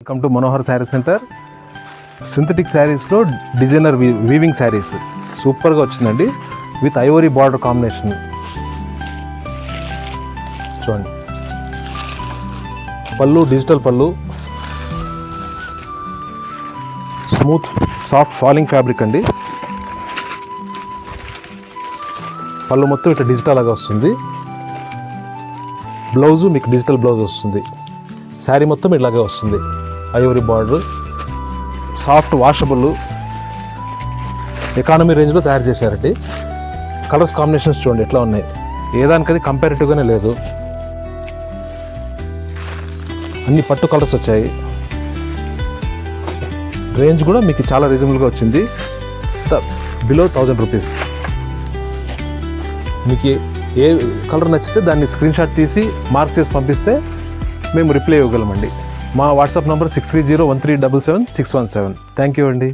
Welcome to Manohar sari centre. Synthetic శారీస్లో designer weaving saris సూపర్గా వచ్చిందండి. విత్ ఐవరీ బార్డర్ కాంబినేషన్ చూడండి. పళ్ళు డిజిటల్ పళ్ళు, స్మూత్ సాఫ్ట్ ఫాలింగ్ ఫ్యాబ్రిక్ అండి. పళ్ళు మొత్తం ఇట్లా డిజిటల్ లాగా వస్తుంది. బ్లౌజు మీకు డిజిటల్ బ్లౌజ్ వస్తుంది. శారీ మొత్తం ఇలాగే వస్తుంది. Ivory border, soft washable, economy రేంజ్లో తయారు చేశారండి. కలర్స్ కాంబినేషన్స్ చూడండి ఎట్లా ఉన్నాయి. ఏదానికది కంపారిటివ్గానే లేదు. అన్ని పట్టు కలర్స్ వచ్చాయి. రేంజ్ కూడా మీకు చాలా రీజనబుల్గా వచ్చింది. Below 1000 rupees. మీకు ఏ కలర్ నచ్చితే దాన్ని స్క్రీన్ షాట్ తీసి మార్క్ చేసి పంపిస్తే మేము రిప్లై ఇవ్వగలమండి. మా వాట్సాప్ నంబర్ 6301377617. థ్యాంక్ యూ అండి.